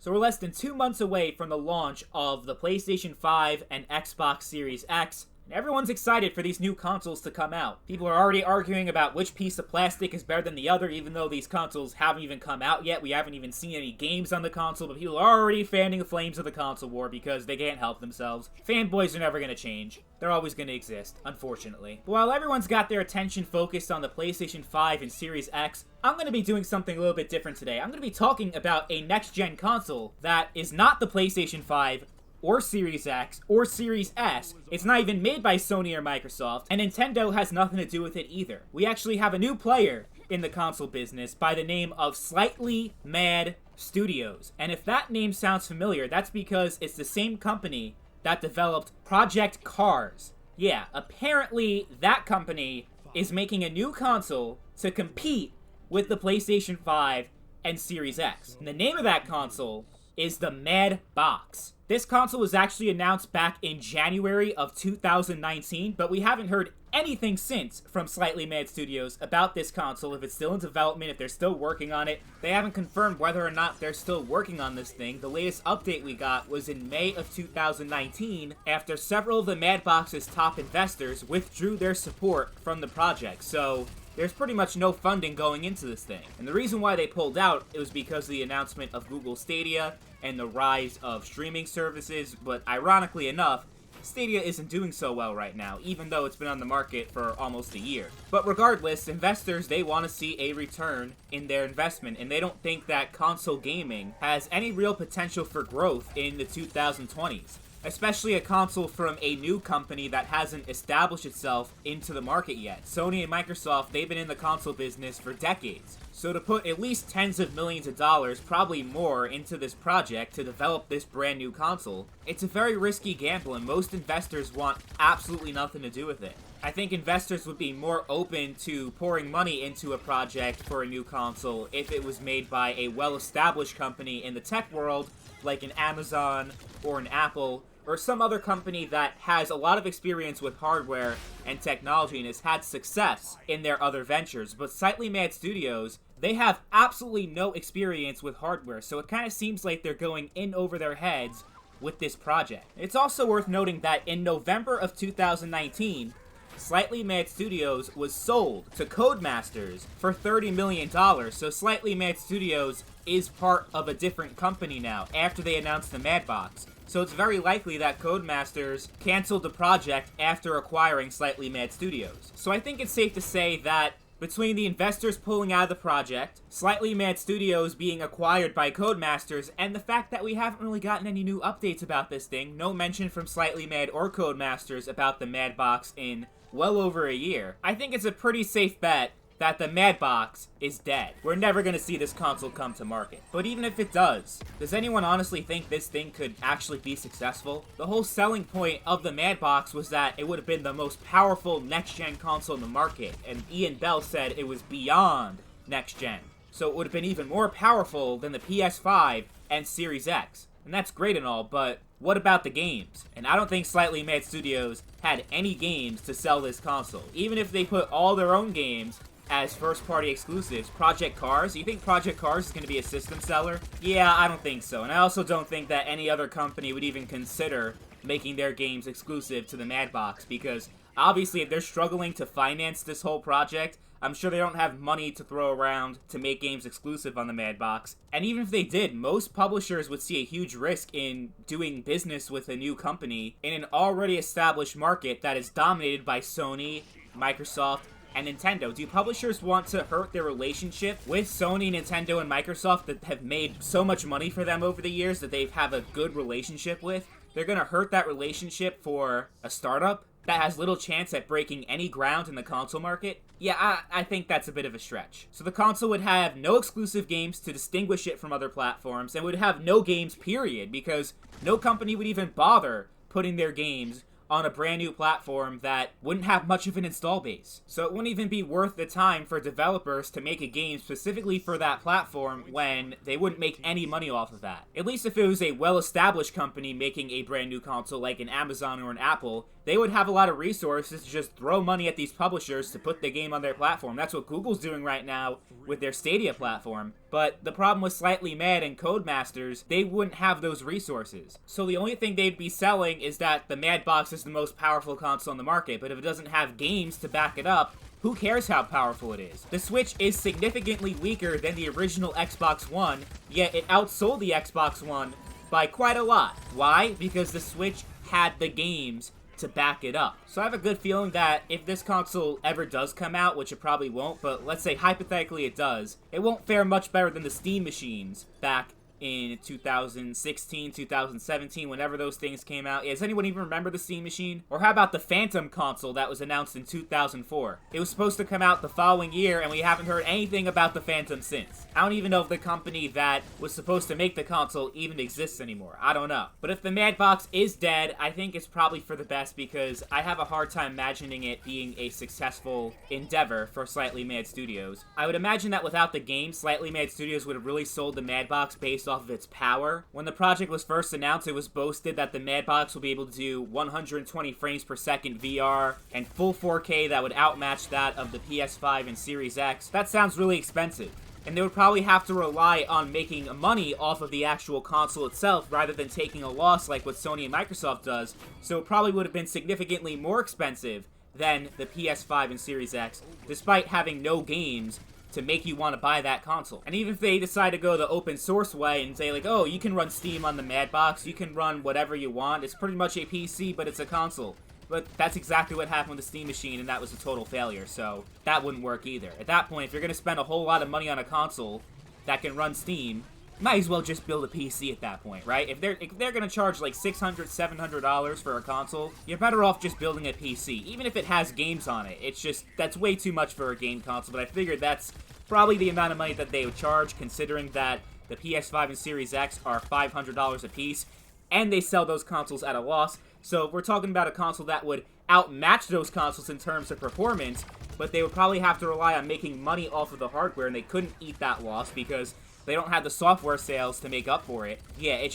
So we're less than 2 months away from the launch of the PlayStation 5 and Xbox Series X. Everyone's excited for these new consoles to come out. People are already arguing about which piece of plastic is better than the other, even though these consoles haven't even come out yet. We haven't even seen any games on the console, but people are already fanning the flames of the console war because they can't help themselves. Fanboys are never going to change. They're always going to exist, unfortunately. But while everyone's got their attention focused on the PlayStation 5 and Series X, I'm going to be doing something a little bit different today. I'm going to be talking about a next-gen console that is not the PlayStation 5 or Series X, or Series S. It's not even made by Sony or Microsoft, and Nintendo has nothing to do with it either. We actually have a new player in the console business by the name of Slightly Mad Studios. And if that name sounds familiar, that's because it's the same company that developed Project Cars. Yeah, apparently that company is making a new console to compete with the PlayStation 5 and Series X. And the name of that console is the Mad Box. This console was actually announced back in January of 2019, but we haven't heard anything since from Slightly Mad Studios about this console, if it's still in development, if they're still working on it. They haven't confirmed whether or not they're still working on this thing. The latest update we got was in May of 2019, after several of the Mad Box's top investors withdrew their support from the project, so there's pretty much no funding going into this thing. And the reason why they pulled out, it was because of the announcement of Google Stadia and the rise of streaming services, but ironically enough, Stadia isn't doing so well right now, even though it's been on the market for almost a year. But regardless, investors, they want to see a return in their investment, and they don't think that console gaming has any real potential for growth in the 2020s. Especially a console from a new company that hasn't established itself into the market yet. Sony and Microsoft, they've been in the console business for decades. So to put at least tens of millions of dollars, probably more, into this project to develop this brand new console, it's a very risky gamble, and most investors want absolutely nothing to do with it. I think investors would be more open to pouring money into a project for a new console if it was made by a well-established company in the tech world, like an Amazon or an Apple, or some other company that has a lot of experience with hardware and technology and has had success in their other ventures. But Slightly Mad Studios, they have absolutely no experience with hardware, so it kind of seems like they're going in over their heads with this project. It's also worth noting that in November of 2019, Slightly Mad Studios was sold to Codemasters for $30 million, so Slightly Mad Studios is part of a different company now, after they announced the Mad Box. So it's very likely that Codemasters canceled the project after acquiring Slightly Mad Studios. So I think it's safe to say that between the investors pulling out of the project, Slightly Mad Studios being acquired by Codemasters, and the fact that we haven't really gotten any new updates about this thing, no mention from Slightly Mad or Codemasters about the Mad Box in well over a year, I think it's a pretty safe bet that the Mad Box is dead. We're never gonna see this console come to market. But even if it does anyone honestly think this thing could actually be successful? The whole selling point of the Mad Box was that it would have been the most powerful next-gen console in the market, and Ian Bell said it was beyond next-gen. So it would have been even more powerful than the PS5 and Series X. And that's great and all, but what about the games? And I don't think Slightly Mad Studios had any games to sell this console. Even if they put all their own games as first-party exclusives. Project Cars? You think Project Cars is going to be a system seller? Yeah, I don't think so. And I also don't think that any other company would even consider making their games exclusive to the Mad Box, because obviously if they're struggling to finance this whole project, I'm sure they don't have money to throw around to make games exclusive on the Mad Box. And even if they did, most publishers would see a huge risk in doing business with a new company in an already established market that is dominated by Sony, Microsoft, and Nintendo. Do publishers want to hurt their relationship with Sony, Nintendo, and Microsoft that have made so much money for them over the years that they have a good relationship with? They're gonna hurt that relationship for a startup that has little chance at breaking any ground in the console market? Yeah, I think that's a bit of a stretch. So the console would have no exclusive games to distinguish it from other platforms, and would have no games, period, because no company would even bother putting their games on a brand new platform that wouldn't have much of an install base. So it wouldn't even be worth the time for developers to make a game specifically for that platform when they wouldn't make any money off of that. At least if it was a well-established company making a brand new console like an Amazon or an Apple, they would have a lot of resources to just throw money at these publishers to put the game on their platform. That's what Google's doing right now with their Stadia platform. But the problem with Slightly Mad and Codemasters, they wouldn't have those resources. So the only thing they'd be selling is that the Mad Box is the most powerful console on the market, but if it doesn't have games to back it up, who cares how powerful it is? The Switch is significantly weaker than the original Xbox One, yet it outsold the Xbox One by quite a lot. Why? Because the Switch had the games to back it up. So I have a good feeling that if this console ever does come out, which it probably won't, but let's say hypothetically it does, it won't fare much better than the Steam machines back in 2016, 2017, whenever those things came out. Does anyone even remember the Steam Machine? Or how about the Phantom console that was announced in 2004? It was supposed to come out the following year, and we haven't heard anything about the Phantom since. I don't even know if the company that was supposed to make the console even exists anymore. I don't know. But if the Mad Box is dead, I think it's probably for the best, because I have a hard time imagining it being a successful endeavor for Slightly Mad Studios. I would imagine that without the game, Slightly Mad Studios would have really sold the Mad Box based off of its power. When the project was first announced, it was boasted that the Mad Box will be able to do 120 frames per second VR and full 4K that would outmatch that of the PS5 and Series X. That sounds really expensive, and they would probably have to rely on making money off of the actual console itself rather than taking a loss like what Sony and Microsoft does, so it probably would have been significantly more expensive than the PS5 and Series X, despite having no games to make you want to buy that console. And even if they decide to go the open source way and say like, oh, you can run Steam on the Mad Box, you can run whatever you want, it's pretty much a PC, but it's a console. But that's exactly what happened with the Steam Machine, and that was a total failure, so that wouldn't work either. At that point, if you're going to spend a whole lot of money on a console that can run Steam, might as well just build a PC at that point, right? If they're going to charge like $600, $700 for a console, you're better off just building a PC, even if it has games on it. It's just, that's way too much for a game console, but I figured that's probably the amount of money that they would charge, considering that the PS5 and Series X are $500 a piece, and they sell those consoles at a loss. So we're talking about a console that would outmatch those consoles in terms of performance, but they would probably have to rely on making money off of the hardware, and they couldn't eat that loss because they don't have the software sales to make up for it. Yeah,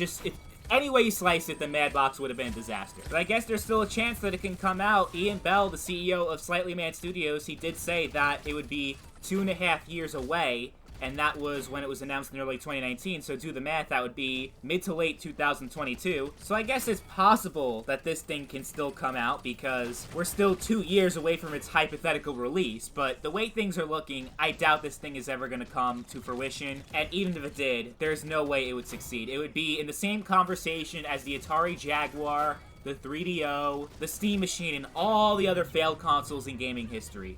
any way you slice it, the Mad Box would have been a disaster. But I guess there's still a chance that it can come out. Ian Bell, the CEO of Slightly Mad Studios, he did say that it would be 2.5 years away, and that was when it was announced in early 2019, so do the math, that would be mid to late 2022. So I guess it's possible that this thing can still come out, because we're still 2 years away from its hypothetical release, but the way things are looking, I doubt this thing is ever going to come to fruition, and even if it did, there's no way it would succeed. It would be in the same conversation as the Atari Jaguar, the 3DO, the Steam Machine, and all the other failed consoles in gaming history.